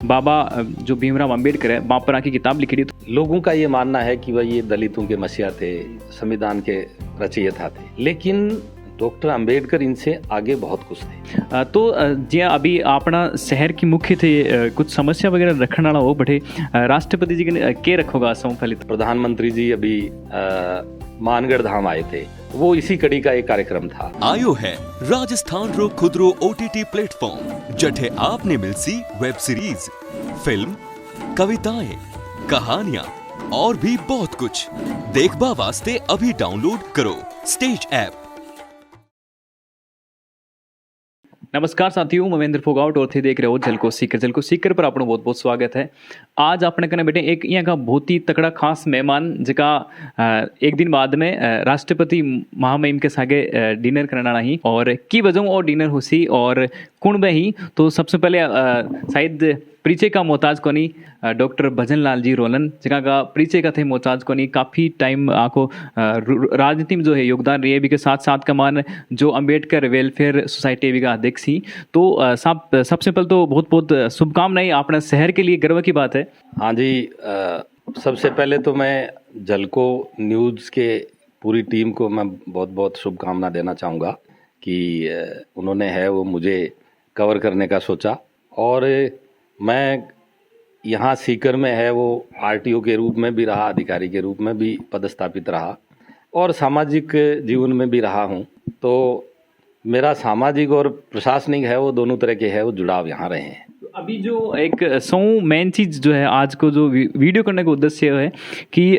बाबा जो भीमराव अंबेडकर है वहाँ पर आके किताब लिखी थी। लोगों का ये मानना है कि भाई ये दलितों के मसीहा थे, संविधान के रचयिता थे, लेकिन डॉक्टर अंबेडकर इनसे आगे बहुत कुछ थे। तो जे अभी अपना शहर की मुख्य थे कुछ समस्या वगैरह रखने वाला हो बटे राष्ट्रपति जी के रखोगा संफलित। प्रधानमंत्री जी अभी मानगढ़ धाम आए थे, वो इसी कड़ी का एक कार्यक्रम था। आयो है राजस्थान रो खुदरो OTT प्लेटफॉर्म जठे आपने मिलसी वेब सीरीज, फिल्म, कविताएं, कहानियां और भी बहुत कुछ देखबा वास्ते अभी डाउनलोड करो स्टेज ऐप। नमस्कार साथियों, महेंद्र फोगावट और थे देख रहे हो झलको सीकर पर आपको बहुत बहुत स्वागत है। आज अपने कने बेटे एक यहाँ का बहुत ही तकड़ा खास मेहमान जिका एक दिन बाद में राष्ट्रपति महामहिम के सागे डिनर करना ही और की वजह और डिनर हुसी और कुण में ही। तो सबसे पहले शायद परिचय का मोहताज कोनी डॉक्टर भजन लाल जी रोलन जगह का परिचय का थे मोहताज कोनी। काफ़ी टाइम आपको राजनीति में जो है योगदान रही है भी के साथ साथ कमान जो अंबेडकर वेलफेयर सोसाइटी भी का अध्यक्ष ही। तो सबसे पहले तो बहुत बहुत शुभकामनाएं, अपने शहर के लिए गर्व की बात है। हाँ जी, सबसे पहले तो मैं झलको न्यूज़ के पूरी टीम को मैं बहुत बहुत शुभकामना देना चाहूँगा कि उन्होंने है वो मुझे कवर करने का सोचा और मैं यहाँ सीकर में है वो RTO के रूप में भी रहा, अधिकारी के रूप में भी पदस्थापित रहा और सामाजिक जीवन में भी रहा हूँ। तो मेरा सामाजिक और प्रशासनिक है वो दोनों तरह के है वो जुड़ाव यहाँ रहे हैं। अभी जो एक मेन चीज़ जो है आज को जो वीडियो करने का उद्देश्य है कि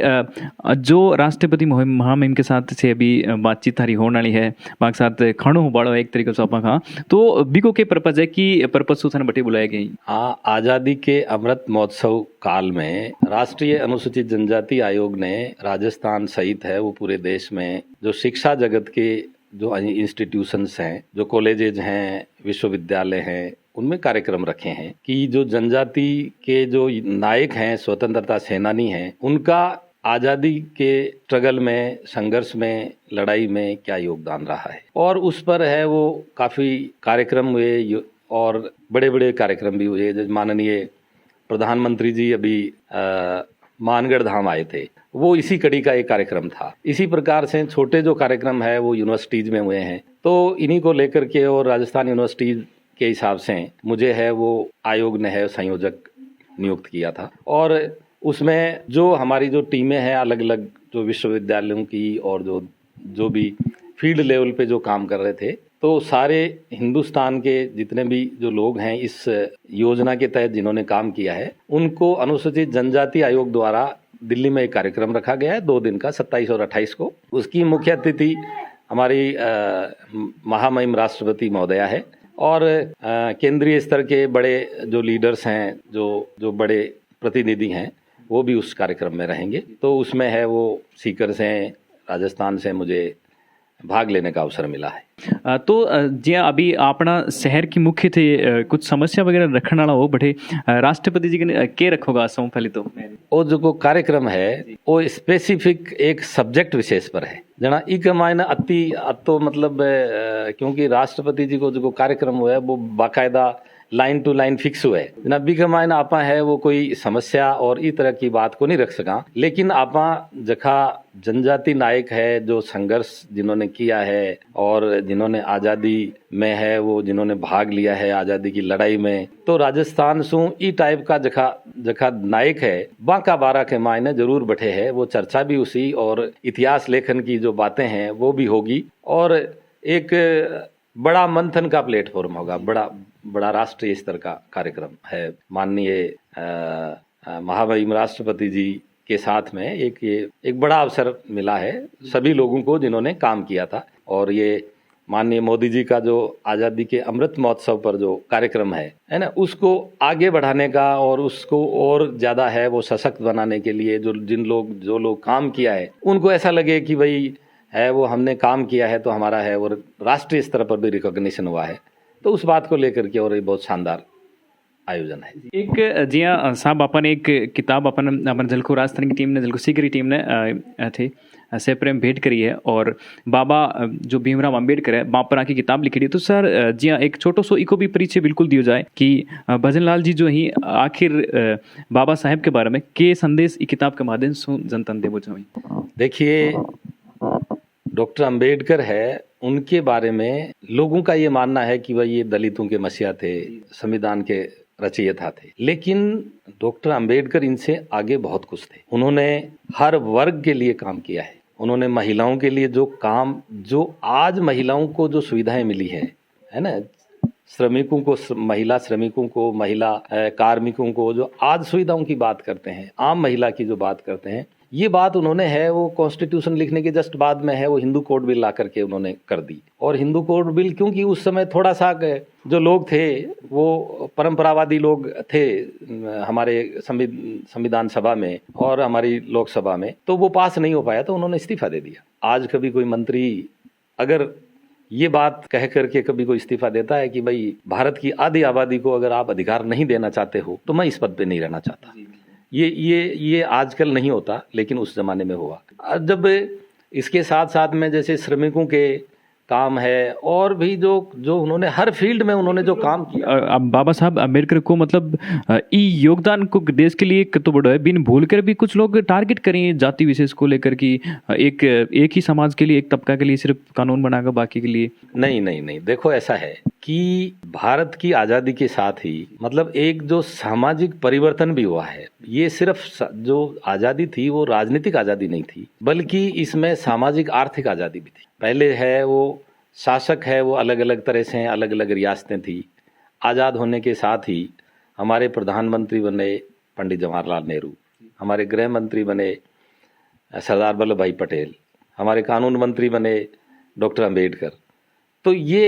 जो राष्ट्रपति महामहिम के साथ से अभी बातचीत हरी होने वाली है बाकी साथ खड़ो हो बड़ो एक तरीके से आप कहा तो बिको के पर्पज है कि पर्पज सूचना बटे बुलाए गई। हाँ, आज़ादी के अमृत महोत्सव काल में राष्ट्रीय अनुसूचित जनजाति आयोग ने राजस्थान सहित है वो पूरे देश में जो शिक्षा जगत के जो इंस्टीट्यूशंस हैं, जो कॉलेजेज हैं, विश्वविद्यालय हैं, उनमें कार्यक्रम रखे हैं कि जो जनजाति के जो नायक हैं, स्वतंत्रता सेनानी हैं, उनका आज़ादी के स्ट्रगल में, संघर्ष में, लड़ाई में क्या योगदान रहा है। और उस पर है वो काफ़ी कार्यक्रम हुए और बड़े बड़े कार्यक्रम भी हुए। जैसे माननीय प्रधानमंत्री जी अभी मानगढ़ धाम आए थे, वो इसी कड़ी का एक कार्यक्रम था। इसी प्रकार से छोटे जो कार्यक्रम है वो यूनिवर्सिटीज़ में हुए हैं। तो इन्हीं को लेकर के और राजस्थान यूनिवर्सिटीज़ के हिसाब से मुझे है वो आयोग ने है संयोजक नियुक्त किया था और उसमें जो हमारी जो टीमें हैं अलग अलग जो विश्वविद्यालयों की और जो भी फील्ड लेवल पे जो काम कर रहे थे, तो सारे हिंदुस्तान के जितने भी जो लोग हैं इस योजना के तहत जिन्होंने काम किया है उनको अनुसूचित जनजाति आयोग द्वारा दिल्ली में एक कार्यक्रम रखा गया है 2 दिन का, 27 और 28 को। उसकी मुख्य अतिथि हमारी महामहिम राष्ट्रपति महोदया है और केंद्रीय स्तर के बड़े जो लीडर्स हैं, जो बड़े प्रतिनिधि हैं, वो भी उस कार्यक्रम में रहेंगे। तो उसमें है वो सीकर से, राजस्थान से मुझे भाग लेने का अवसर मिला है। तो जे अभी अपना शहर की मुख्य थे कुछ समस्या वगैरह रखने वाला हो बटे राष्ट्रपति जी के रखोगा संफलित तो वो जो कार्यक्रम है वो स्पेसिफिक एक सब्जेक्ट विशेष पर है जना एक मायने अतो मतलब क्योंकि राष्ट्रपति जी को जो कार्यक्रम हुआ है वो बाकायदा लाइन टू लाइन फिक्स हुआ है जना बिग मायने आपा है वो कोई समस्या और इस तरह की बात को नहीं रख सका, लेकिन आपा जखा जनजाति नायक है जो संघर्ष जिन्होंने किया है और जिन्होंने आज़ादी में है वो जिन्होंने भाग लिया है आज़ादी की लड़ाई में, तो राजस्थान सु ई टाइप का जखा नायक है बांका बारा के मायने जरूर बैठे है वो चर्चा भी उसी और इतिहास लेखन की जो बातें हैं वो भी होगी और एक बड़ा मंथन का प्लेटफॉर्म होगा, बड़ा राष्ट्रीय स्तर का कार्यक्रम है। माननीय महामहिम राष्ट्रपति जी के साथ में एक बड़ा अवसर मिला है सभी लोगों को जिन्होंने काम किया था और ये माननीय मोदी जी का जो आज़ादी के अमृत महोत्सव पर जो कार्यक्रम है ना, उसको आगे बढ़ाने का और उसको और ज़्यादा है वो सशक्त बनाने के लिए जो लोग काम किया है उनको ऐसा लगे कि भाई है वो हमने काम किया है तो हमारा है वो राष्ट्रीय स्तर पर भी रिकॉग्निशन हुआ है, तो उस बात को लेकर के और ये बहुत शानदार आयोजन है। एक जिया साहब अपन एक किताब अपन झलको राजस्थान की टीम ने झलको सीकरी टीम ने थे से प्रेम भेंट करी है और बाबा जो भीमराव अंबेडकर है बापरा की किताब लिखी है। तो सर जिया एक छोटो सो इको भी परिचय बिल्कुल दियो जाए कि भजन लाल जी जो ही आखिर बाबा साहेब के बारे में के संदेश इस किताब के माध्यम से जनतन देवो चाहे। देखिए, डॉक्टर अंबेडकर है, उनके बारे में लोगों का ये मानना है कि वह ये दलितों के मसीहा थे, संविधान के रचयिता थे, लेकिन डॉक्टर अंबेडकर इनसे आगे बहुत कुछ थे। उन्होंने हर वर्ग के लिए काम किया है। उन्होंने महिलाओं के लिए जो आज महिलाओं को जो सुविधाएं मिली है ना, श्रमिकों को, महिला श्रमिकों को, महिला कार्मिकों को जो आज सुविधाओं की बात करते हैं, आम महिला की जो बात करते हैं, ये बात उन्होंने है वो कॉन्स्टिट्यूशन लिखने के जस्ट बाद में है वो हिंदू कोड बिल ला करके उन्होंने कर दी। और हिंदू कोड बिल क्योंकि उस समय थोड़ा सा जो लोग थे वो परंपरावादी लोग थे हमारे संविधान सभा में और हमारी लोकसभा में, तो वो पास नहीं हो पाया, तो उन्होंने इस्तीफा दे दिया। आज कभी कोई मंत्री अगर ये बात कह करके कभी कोई इस्तीफा देता है कि भाई भारत की आधी आबादी को अगर आप अधिकार नहीं देना चाहते हो तो मैं इस पद पे नहीं रहना चाहता, ये आजकल नहीं होता, लेकिन उस जमाने में हुआ। जब इसके साथ साथ में जैसे श्रमिकों के काम है और भी जो उन्होंने हर फील्ड में उन्होंने जो काम किया। अब बाबा साहब अम्बेडकर को मतलब ई योगदान को देश के लिए तो बड़ा है, बिन भूल कर भी कुछ लोग टारगेट करें जाति विशेष को लेकर कि एक ही समाज के लिए, एक तबका के लिए सिर्फ कानून बनाकर बाकी के लिए नहीं। देखो, ऐसा है कि भारत की आज़ादी के साथ ही मतलब एक जो सामाजिक परिवर्तन भी हुआ है। ये सिर्फ जो आज़ादी थी वो राजनीतिक आज़ादी नहीं थी, बल्कि इसमें सामाजिक आर्थिक आज़ादी भी थी। पहले है वो शासक है वो अलग अलग तरह से अलग अलग रियासतें थी। आज़ाद होने के साथ ही हमारे प्रधानमंत्री बने पंडित जवाहरलाल नेहरू, हमारे गृह मंत्री बने सरदार वल्लभ भाई पटेल, हमारे कानून मंत्री बने डॉक्टर अंबेडकर। तो ये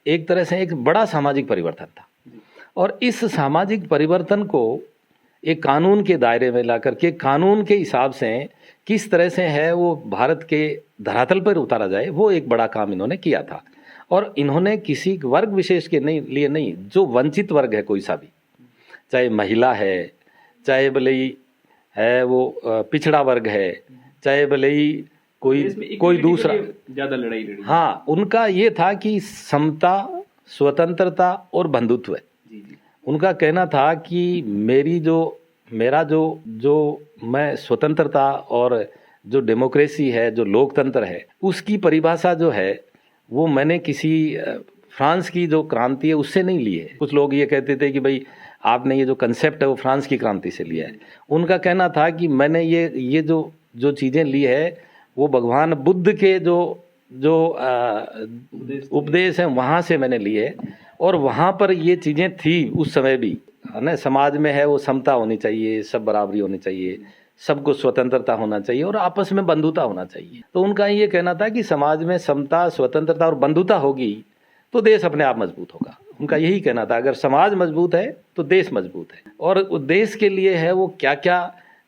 एक तरह से एक बड़ा सामाजिक परिवर्तन था और इस सामाजिक परिवर्तन को एक कानून के दायरे में लाकर के कानून के हिसाब से किस तरह से है वो भारत के धरातल पर उतारा जाए, वो एक बड़ा काम इन्होंने किया था। और इन्होंने किसी वर्ग विशेष के लिए नहीं, जो वंचित वर्ग है कोई सा भी, चाहे महिला है, चाहे भले ही है वो पिछड़ा वर्ग है, चाहे भले ही कोई दूसरा, ज्यादा लड़ाई लड़ी। हाँ, उनका ये था कि समता, स्वतंत्रता और बंधुत्व। उनका कहना था कि मेरा जो मैं स्वतंत्रता और जो डेमोक्रेसी है, जो लोकतंत्र है, उसकी परिभाषा जो है वो मैंने किसी फ्रांस की जो क्रांति है उससे नहीं ली है। कुछ लोग ये कहते थे कि भाई आपने ये जो कंसेप्ट है वो फ्रांस की क्रांति से लिया है। उनका कहना था कि मैंने ये जो चीज़ें ली है वो भगवान बुद्ध के जो उपदेश हैं वहाँ से मैंने लिए और वहाँ पर ये चीज़ें थी उस समय भी, है ना। समाज में है वो समता होनी चाहिए, सब बराबरी होनी चाहिए, सबको स्वतंत्रता होना चाहिए और आपस में बंधुता होना चाहिए। तो उनका ये कहना था कि समाज में समता, स्वतंत्रता और बंधुता होगी तो देश अपने आप मजबूत होगा। उनका यही कहना था, अगर समाज मजबूत है तो देश मजबूत है। और देश के लिए है वो क्या क्या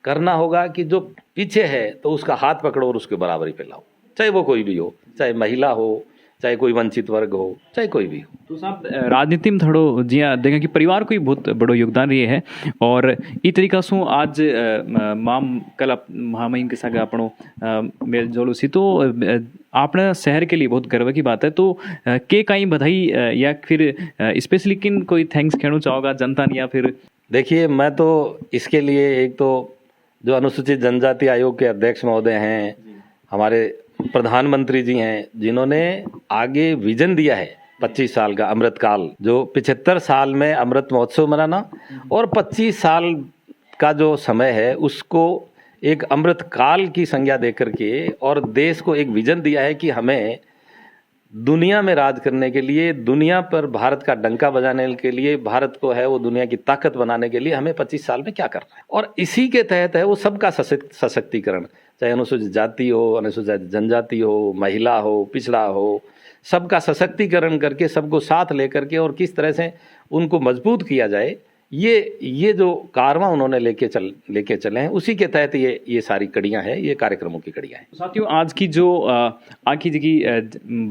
करना होगा कि जो पीछे है तो उसका हाथ पकड़ो और उसके बराबरी पे लाओ, चाहे वो कोई भी हो, चाहे महिला हो, चाहे कोई वंचित वर्ग हो, चाहे कोई भी हो। तो साहब राजनीति में थोड़ो जिया देखें कि परिवार को ही बहुत बड़ो योगदान रही है और ई तरीका से आज माम कल महामहिम के साथ आपनो मेल जोड़ो सी, तो आपने शहर के लिए बहुत गर्व की बात है। तो के कहीं बधाई या फिर स्पेशली किन कोई थैंक्स कहना चाहोगा जनता ने, या फिर? देखिए, मैं तो इसके लिए एक तो जो अनुसूचित जनजाति आयोग के अध्यक्ष महोदय हैं, हमारे प्रधानमंत्री जी हैं, जिन्होंने आगे विजन दिया है 25 साल का अमृत काल, जो 75 साल में अमृत महोत्सव मनाना और 25 साल का जो समय है उसको एक अमृत काल की संज्ञा देकर के और देश को एक विजन दिया है कि हमें दुनिया में राज करने के लिए, दुनिया पर भारत का डंका बजाने के लिए, भारत को है वो दुनिया की ताकत बनाने के लिए हमें 25 साल में क्या करना है। और इसी के तहत है वो सबका सशक्तिकरण, चाहे अनुसूचित जाति हो, अनुसूचित जनजाति हो, महिला हो, पिछड़ा हो, सबका सशक्तिकरण करके सबको साथ लेकर के और किस तरह से उनको मजबूत किया जाए, ये जो कारवां उन्होंने लेके चले हैं, उसी के तहत ये सारी कड़ियां हैं, ये कार्यक्रमों की कड़ियां हैं। साथियों, आज की जो आखी जी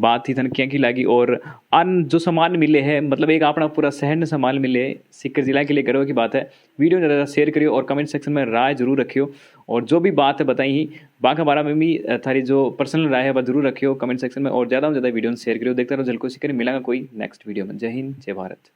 बात थी थन क्या की लगी और अन जो सामान मिले हैं, मतलब एक अपना पूरा सहन सामान मिले सीकर जिला के लिए गर्व की बात है। वीडियो ज़रा शेयर करियो और कमेंट सेक्शन में राय जरूर रखियो, और जो भी बात है बताई ही बाका बारा में भी थारी जो पर्सनल राय है वह जरूर रखियो कमेंट सेक्शन में, और ज़्यादा से ज़्यादा वीडियो शेयर करियो। देखते रहो झलको सीकर, मिलेगा कोई नेक्स्ट वीडियो में। जय हिंद, जय भारत।